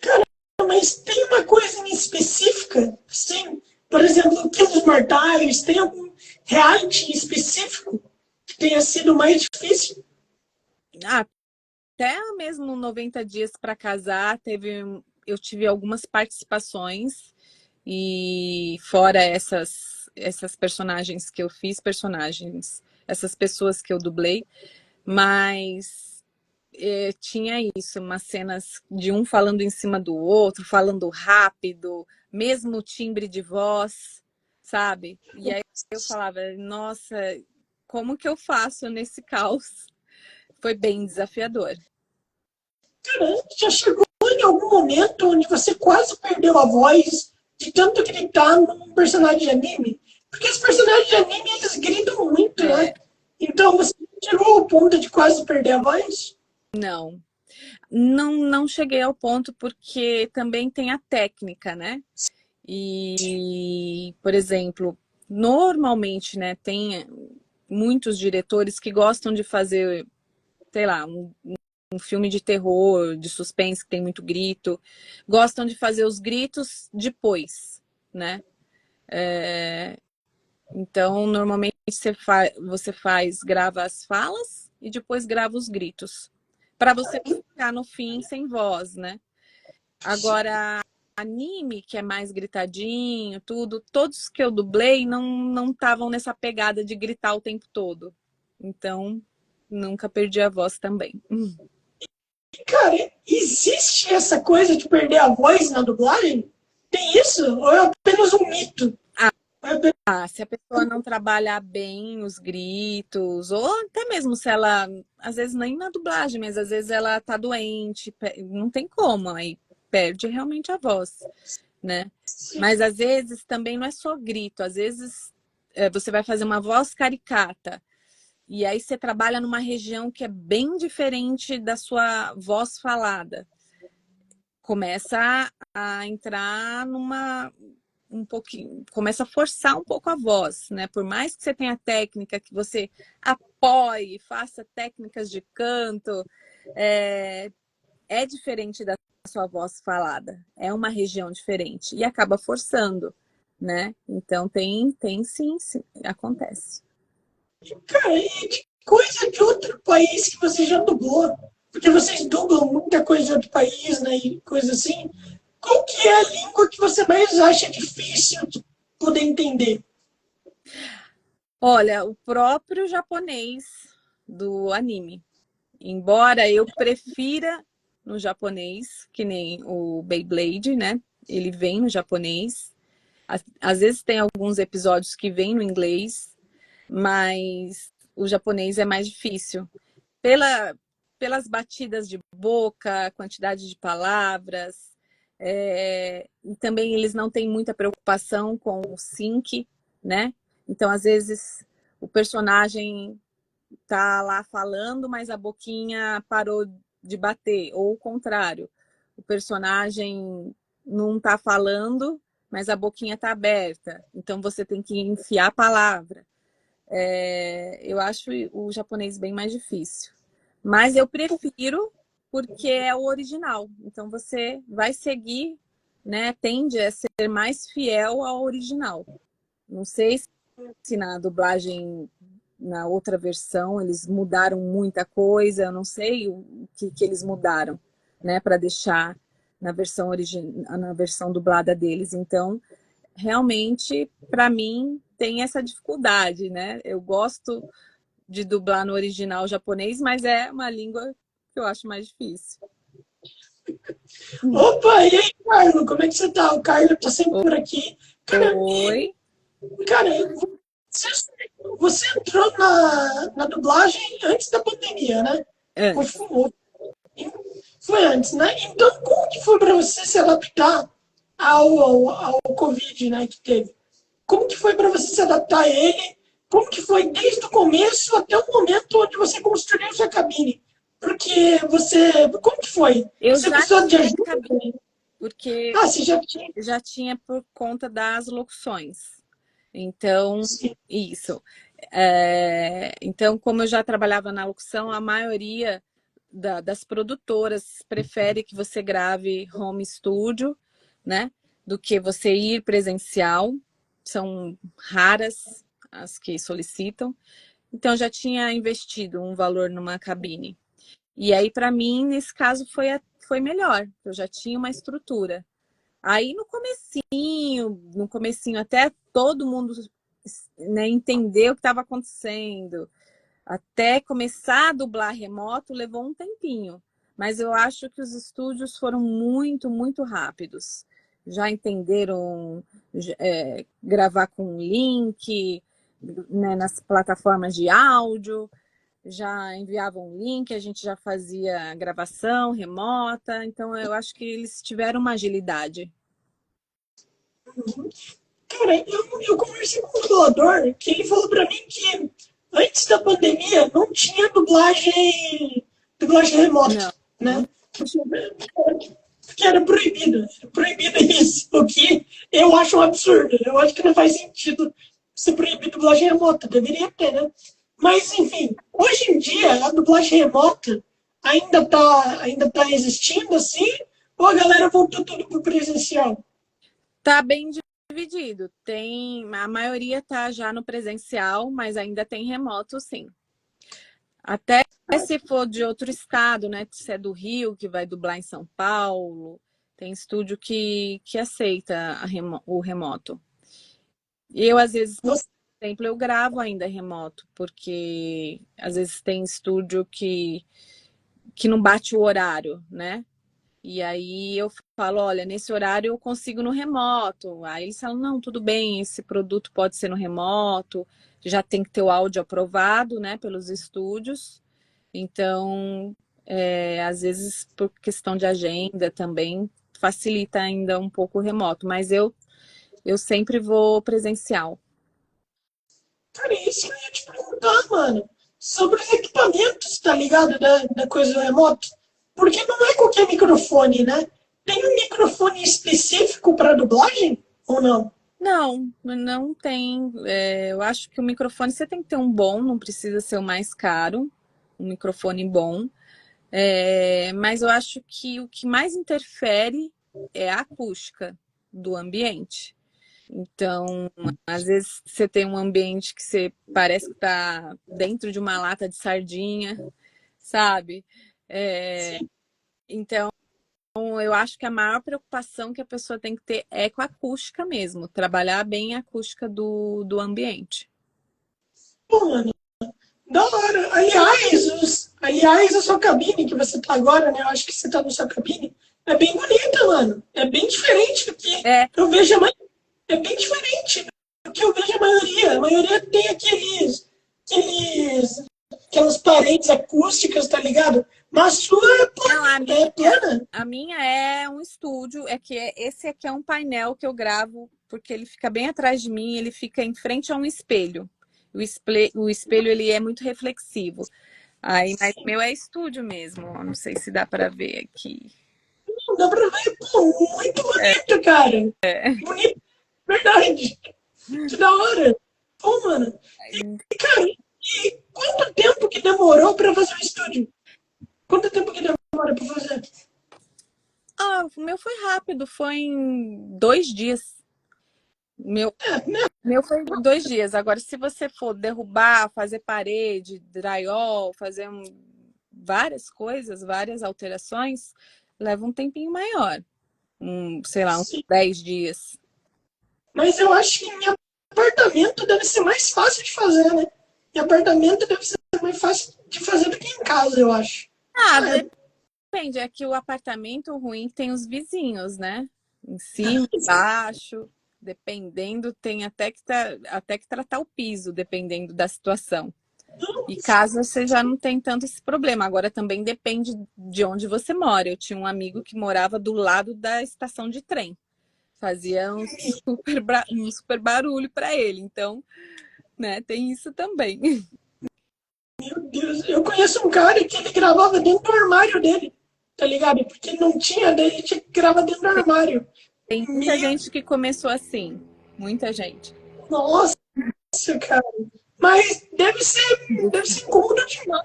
cara, mas tem uma coisa em específica, sim. Por exemplo, Quilos Mortais, tem algum reality específico que tenha sido mais difícil? Ah, até mesmo 90 dias para casar, eu tive algumas participações e fora essas personagens que eu fiz, essas pessoas que eu dublei, mas tinha isso, umas cenas de um falando em cima do outro, falando rápido, mesmo timbre de voz, sabe? E aí eu falava, nossa, como que eu faço nesse caos? Foi bem desafiador. Cara, já chegou em algum momento onde você quase perdeu a voz de tanto gritar num personagem de anime? Porque os personagens de anime, eles gritam muito, né? É, Então você chegou ao ponto de quase perder a voz? não, não cheguei ao ponto porque também tem a técnica, né? E, por exemplo, normalmente, né, tem muitos diretores que gostam de fazer, sei lá, um filme de terror, de suspense que tem muito grito, gostam de fazer os gritos depois, né? Então, normalmente você grava as falas e depois grava os gritos, para você ficar no fim sem voz, né? Agora, anime, que é mais gritadinho, tudo, todos que eu dublei não estavam nessa pegada de gritar o tempo todo. Então, nunca perdi a voz também. Cara, existe essa coisa de perder a voz na dublagem? Tem isso? Ou é apenas um mito? Ou é apenas... Ah, se a pessoa não trabalhar bem os gritos, ou até mesmo se ela, às vezes nem na dublagem, mas às vezes ela tá doente, não tem como, aí perde realmente a voz, né? Mas às vezes também não é só grito, às vezes você vai fazer uma voz caricata, e aí você trabalha numa região que é bem diferente da sua voz falada. Começa a entrar numa um pouquinho, começa a forçar um pouco a voz, né? Por mais que você tenha técnica, que você apoie, faça técnicas de canto. É diferente da sua voz falada. É uma região diferente. E acaba forçando, né? Então tem sim, acontece. Cara, e que coisa de outro país que você já dublou? Porque vocês dublam muita coisa de outro país, né? E coisa assim. Qual que é a língua que você mais acha difícil de poder entender? Olha, o próprio japonês do anime. Embora eu prefira no japonês, que nem o Beyblade, né? Ele vem no japonês. Às vezes tem alguns episódios que vêm no inglês, mas o japonês é mais difícil. Pelas batidas de boca, quantidade de palavras, e também eles não têm muita preocupação com o sync, né? Então, às vezes, o personagem tá lá falando, mas a boquinha parou de bater, ou o contrário. O personagem não tá falando, mas a boquinha tá aberta. Então, você tem que enfiar a palavra. Eu acho o japonês bem mais difícil. Mas eu prefiro porque é o original. Então você vai seguir, né? Tende a ser mais fiel ao original. Não sei se na dublagem, na outra versão, eles mudaram muita coisa. Eu não sei o que eles mudaram, né? Para deixar na versão dublada deles. Então, realmente, para mim, tem essa dificuldade, né? Eu gosto de dublar no original japonês, mas é uma língua que eu acho mais difícil. Opa, e aí, Carlos? Como é que você tá? O Carlos tá sempre por aqui. Cara, Oi? cara, você, você entrou na dublagem antes da pandemia, né? Ou Antes. foi antes, né? Então, como que foi para você se adaptar ao Covid, né, que teve? Como que foi para você se adaptar a ele? Como que foi desde o começo até o momento onde você construiu sua cabine? Porque você... Como que foi? Eu Você já precisou de tinha ajuda? cabine, porque Ah, você já tinha... já tinha por conta das locuções. Então, Sim. isso. Então, como eu já trabalhava na locução, a maioria das produtoras prefere que você grave home studio, né? Do que você ir presencial. São raras as que solicitam. Então, eu já tinha investido um valor numa cabine. E aí, para mim, nesse caso, foi melhor. Eu já tinha uma estrutura. Aí, no comecinho, até todo mundo, né, entender o que estava acontecendo, até começar a dublar remoto, levou um tempinho. Mas eu acho que os estúdios foram muito, muito rápidos. Já entenderam gravar com link, né, nas plataformas de áudio, já enviavam um link, a gente já fazia gravação remota. Então, eu acho que eles tiveram uma agilidade. Cara, eu conversei com um dublador que ele falou para mim que antes da pandemia não tinha dublagem remota, Não, né? Porque era proibido isso, o que eu acho um absurdo. Eu acho que não faz sentido ser proibido dublagem remota, deveria ter, né? Mas, enfim, hoje em dia a dublagem remota ainda tá existindo assim, ou a galera voltou tudo pro presencial? tá bem dividido. A maioria tá já no presencial, mas ainda tem remoto, sim. Até se for de outro estado, né? Se é do Rio, que vai dublar em São Paulo, tem estúdio que aceita o remoto. E eu, às vezes, por exemplo, eu gravo ainda remoto, porque às vezes tem estúdio que não bate o horário, né? E aí eu falo, olha, nesse horário eu consigo no remoto. Aí eles falam, não, tudo bem, esse produto pode ser no remoto, já tem que ter o áudio aprovado, né, pelos estúdios. Então, às vezes, por questão de agenda também, facilita ainda um pouco o remoto. Mas eu sempre vou presencial. Cara, isso que eu ia te perguntar, mano. Sobre os equipamentos, tá ligado? Da coisa do remoto. Porque não é qualquer microfone, né? Tem um microfone específico para dublagem ou não? Não, não tem. Eu acho que o microfone você tem que ter um bom, não precisa ser o mais caro, um microfone bom. Mas eu acho que o que mais interfere é a acústica do ambiente. Então, às vezes você tem um ambiente que você parece que está dentro de uma lata de sardinha, sabe? É, Sim. então, eu acho que a maior preocupação que a pessoa tem que ter é com a acústica mesmo, trabalhar bem a acústica do ambiente. Pô, mano, da hora. Aliás, a sua cabine que você tá agora, né? Eu acho que você tá na sua cabine. É bem bonita, mano. É bem diferente do que É, eu vejo a maioria. É bem diferente do que eu vejo a maioria. A maioria tem aquelas paredes acústicas, tá ligado? Mas a sua não, é plana. a minha é um estúdio, esse aqui é um painel que eu gravo, porque ele fica bem atrás de mim, ele fica em frente a um espelho. O espelho ele é muito reflexivo. Aí, mas o meu é estúdio mesmo, ó, não sei se dá para ver aqui. Dá pra ver, pô, muito bonito, cara. Bonito, verdade. Que da hora. Pô, mano. E, cara, e quanto tempo que demorou pra fazer o estúdio? Quanto tempo que demora pra fazer? Ah, o meu foi rápido, foi em 2 dias. O É, né? meu foi 2 dias. Agora, se você for derrubar, fazer parede, drywall, várias coisas, várias alterações, leva um tempinho maior. Sei lá, uns Sim. 10 dias. Mas eu acho que em apartamento deve ser mais fácil de fazer, né? Em apartamento deve ser mais fácil de fazer do que em casa, eu acho. Ah, É, depende. É que o apartamento ruim tem os vizinhos, né? Em cima, embaixo. Dependendo, tem até que tratar o piso, dependendo da situação. E casa você já não tem tanto esse problema. Agora também depende de onde você mora. Eu tinha um amigo que morava do lado da estação de trem. Fazia um super barulho para ele. Então, né, tem isso também. meu Deus, eu conheço um cara que ele gravava dentro do armário dele, tá ligado? Porque não tinha, daí ele tinha que gravar dentro do armário. Tem muita Meu, gente que começou assim. Muita gente. nossa, cara. Mas deve ser incômodo demais, mano.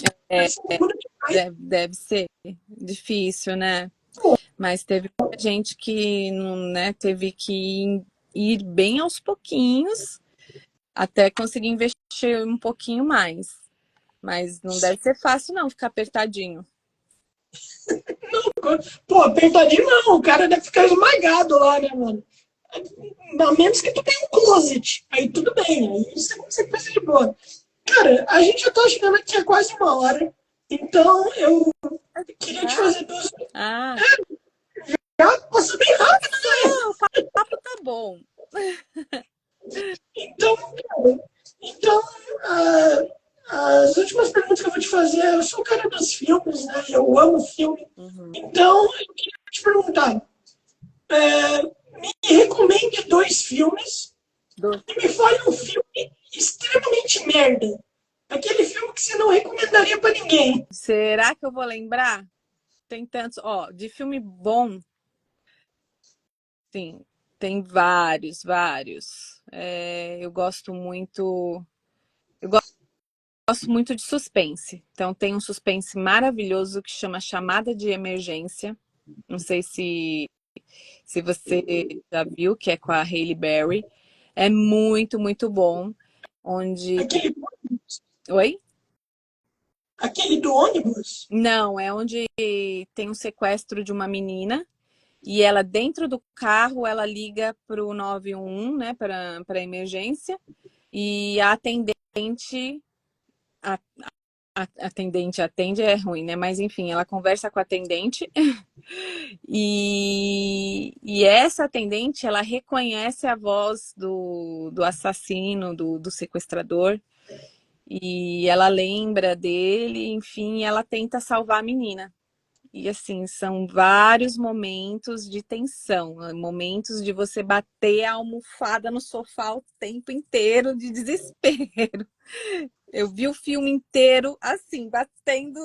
Deve É, ser incômodo demais. deve ser difícil, né? Pô, Mas teve muita gente que não, né, teve que ir bem aos pouquinhos até conseguir investir um pouquinho mais. Mas não deve ser fácil, não, ficar apertadinho. pô, apertadinho não, o cara deve ficar esmagado lá, né, mano? A menos que tu tenha um closet. Aí tudo bem, aí você consegue fazer de boa. Cara, a gente já tá chegando aqui há quase uma hora. Então eu queria te Ah, fazer duas. ah, Já passou bem rápido, né? o papo tá bom. Então, cara, então as últimas perguntas que eu vou te fazer, eu sou o cara dos filmes, né? Eu amo filme. Uhum. Então, eu queria te perguntar, me recomende dois filmes Do- e me fale um filme extremamente merda. Aquele filme que você não recomendaria pra ninguém. Será que eu vou lembrar? Tem tantos, ó, de filme bom, sim, tem vários, vários. Eu gosto muito, eu gosto muito de suspense. Então tem um suspense maravilhoso que chama Chamada de Emergência. Não sei se você já viu, que é com a Halle Berry. É muito, muito bom. Onde. Aquele, Oi? aquele do ônibus. Não, é onde tem um sequestro de uma menina e ela, dentro do carro, ela liga para o 911, né, para emergência, e a atendente. A, a atendente atende é ruim, né? Mas enfim, ela conversa com a atendente e essa atendente ela reconhece a voz do assassino, do sequestrador, e ela lembra dele, enfim, ela tenta salvar a menina. E assim, são vários momentos de tensão, momentos de você bater a almofada no sofá o tempo inteiro de desespero. Eu vi o filme inteiro assim, batendo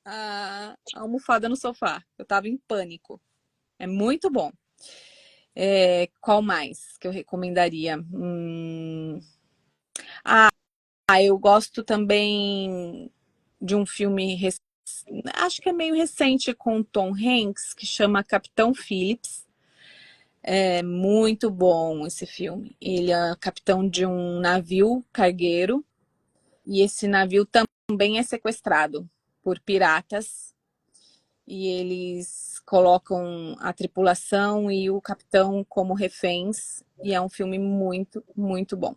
a almofada no sofá. Eu tava em pânico. É muito bom. Qual mais que eu recomendaria? Ah, eu gosto também de um filme, acho que é meio recente, com Tom Hanks, que chama Capitão Phillips. É muito bom esse filme. Ele é capitão de um navio cargueiro e esse navio também é sequestrado por piratas e eles colocam a tripulação e o capitão como reféns e é um filme muito, muito bom.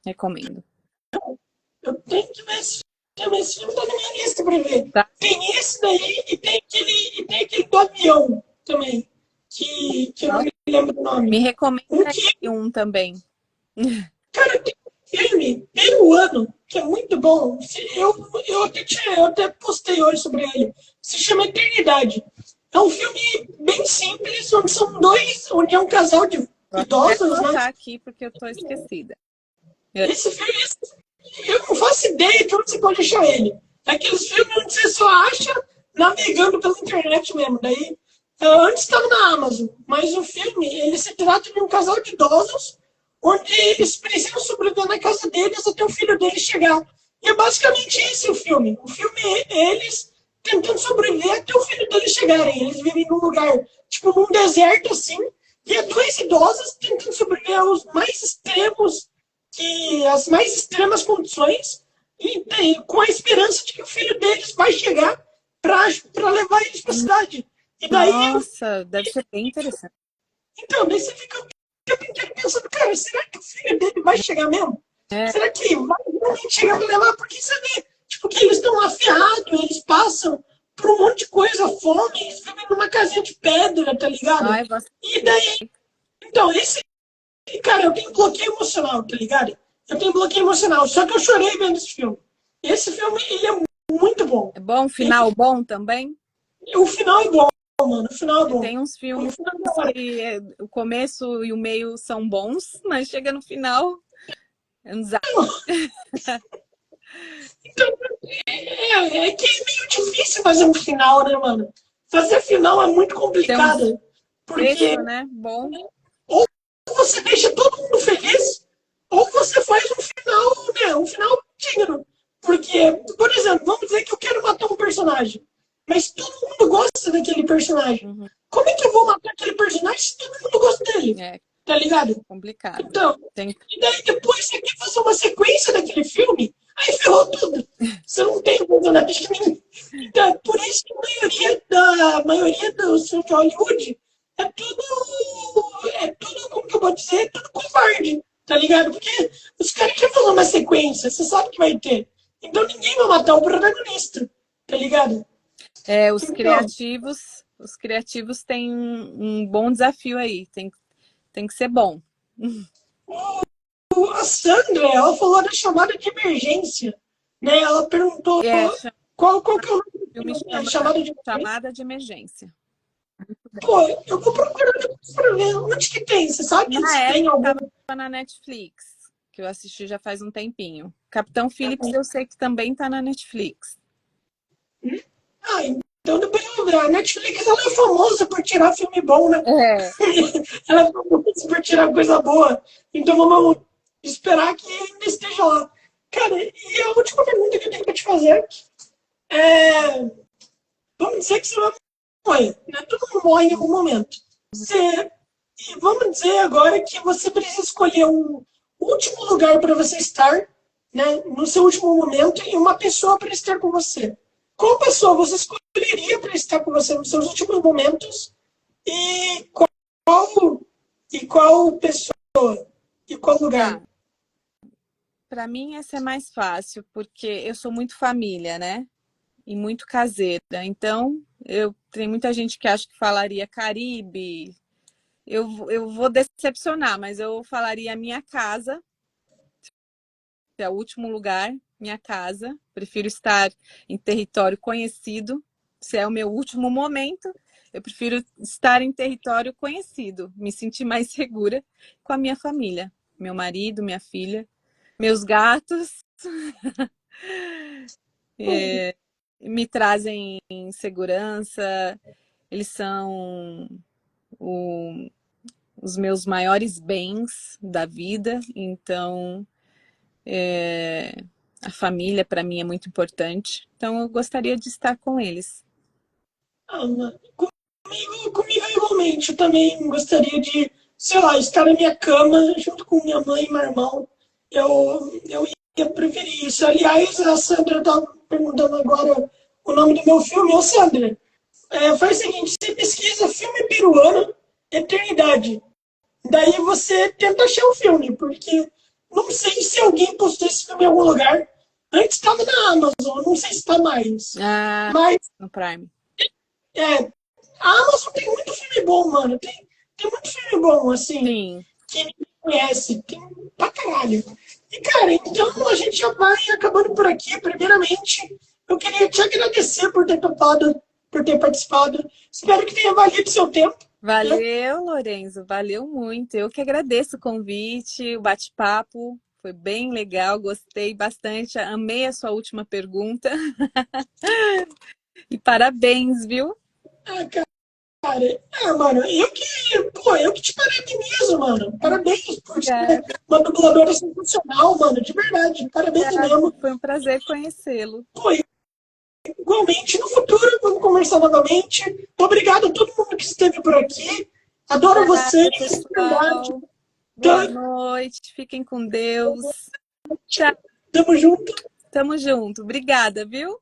Recomendo. Eu tenho que ver esse filme. Esse filme tá na minha lista pra ver. Tá? Tem esse daí e tem aquele do avião também. Que eu não me lembro o Me nome. recomenda Um que, aí um também. cara, tem um filme peruano que é muito bom. Eu até postei hoje sobre ele. Se chama Eternidade. É um filme bem simples, onde é um casal de Vou até idosos, né? anotar aqui porque eu tô esquecida. Esse filme, eu não faço ideia de onde você pode achar ele. É aqueles filmes onde você só acha navegando pela internet mesmo. Daí, antes estava na Amazon, mas o filme, ele se trata de um casal de idosos onde eles precisam sobreviver na casa deles até o filho deles chegar. E é basicamente esse o filme. O filme é eles tentando sobreviver até o filho deles chegarem. Eles vivem num lugar, tipo num deserto assim, e é dois idosos tentando sobreviver aos mais extremos que as mais extremas condições e com a esperança de que o filho deles vai chegar para levar eles para a cidade. E daí, Nossa, deve ser bem interessante. então, daí você fica o tempo inteiro pensando, cara, será que o filho dele vai chegar mesmo? É, Será que vai realmente chegar para levar? Porque você vê, tipo, que eles estão afiados, eles passam por um monte de coisa, fome, eles vivem numa casinha de pedra, tá ligado? ai, gosto. E daí, então, cara, eu tenho bloqueio emocional, tá ligado? Eu tenho bloqueio emocional, só que eu chorei vendo esse filme. Esse filme, ele é muito bom. É bom, Ele, final bom também? o final é bom, mano. O final é E bom. tem uns O filmes final é da hora. que o começo e o meio são bons, mas chega no final, é um desastre. Então, é que é meio difícil fazer um final, né, mano? Fazer final é muito Tem um complicado. Porque desfecho, né? Bom. ou você deixa todo mundo feliz, ou você faz um final, né? Um final digno. Porque, por exemplo, vamos dizer que eu quero matar um personagem, mas todo mundo gosta daquele personagem. Uhum. Como é que eu vou matar aquele personagem se todo mundo gosta dele? É Tá ligado? complicado. Então, Tem... e daí depois você quer fazer uma sequência daquele filme, aí ferrou tudo. Você não tem um personagem nenhum. Então, é por isso que a maioria dos filmes de Hollywood é tudo, como que eu vou dizer, é tudo covarde, tá ligado? Porque os caras querem fazer uma sequência, você sabe que vai ter. Então ninguém vai matar o protagonista, tá ligado? Então, Os criativos têm um bom desafio aí. Tem que ser bom. a Sandra, ela falou da chamada de emergência, né? Ela perguntou É, qual que é o nome do filme filme, a chama chamada de emergência. Chamada de Emergência. Pô, eu vou procurar depois pra ver onde que tem. Você sabe Na se tem época algum? estava na Netflix, que eu assisti já faz um tempinho. Capitão Phillips eu sei que também está na Netflix. Ah, então depois eu vou ver. A Netflix ela é famosa por tirar filme bom, né? É, Ela é famosa por tirar coisa boa. Então vamos esperar que ainda esteja lá. Cara, e a última pergunta que eu tenho pra te fazer é: vamos dizer que você vai morrer, né? Todo mundo morre em algum momento. Você, e vamos dizer agora que você precisa escolher um último lugar para você estar, né? No seu último momento e uma pessoa para estar com você. Qual pessoa você escolheria para estar com você nos seus últimos momentos e qual pessoa e qual lugar? tá. Para mim essa é mais fácil, porque eu sou muito família, né? E muito caseira. Então, eu tem muita gente que acha que falaria Caribe. Eu vou decepcionar, mas eu falaria minha casa, que é o último lugar, minha casa. Prefiro estar em território conhecido. Se é o meu último momento, eu prefiro estar em território conhecido, me sentir mais segura com a minha família, meu marido, minha filha, meus gatos. Me trazem segurança, eles são o, os meus maiores bens da vida, então a família para mim é muito importante, então eu gostaria de estar com eles. Ah, mano, comigo igualmente. Eu também gostaria de, sei lá, estar na minha cama junto com minha mãe e meu irmão. Eu ia preferir isso. Aliás, a Sandra tá perguntando agora o nome do meu filme. Ô, Sandra, faz o seguinte, você pesquisa filme peruano, Eternidade. Daí você tenta achar o filme, porque não sei se alguém postou esse filme em algum lugar. Antes estava na Amazon, não sei se está mais. Ah, Mas no Prime. é, a Amazon tem muito filme bom, mano. Tem muito filme bom, assim, Sim, que ninguém conhece. Tem pra caralho. E, cara, então a gente já vai acabando por aqui. Primeiramente, eu queria te agradecer por ter topado, por ter participado. Espero que tenha valido seu tempo. Né? valeu, Lorenzo, valeu muito. Eu que agradeço o convite, o bate-papo, foi bem legal, gostei bastante, amei a sua última pergunta. E parabéns, viu? Ah, cara, mano, eu que te parabenizo, mano. Parabéns por ser Obrigada, uma dubladora sensacional, mano. De verdade, parabéns obrigada. mesmo. Foi um prazer conhecê-lo. Pô, igualmente, no futuro, vamos conversar novamente. Obrigado a todo mundo que esteve por aqui. Adoro vocês, Obrigada, de verdade. pessoal. Boa noite, fiquem com Deus. Tchau, Tamo junto. tamo junto. Obrigada, viu?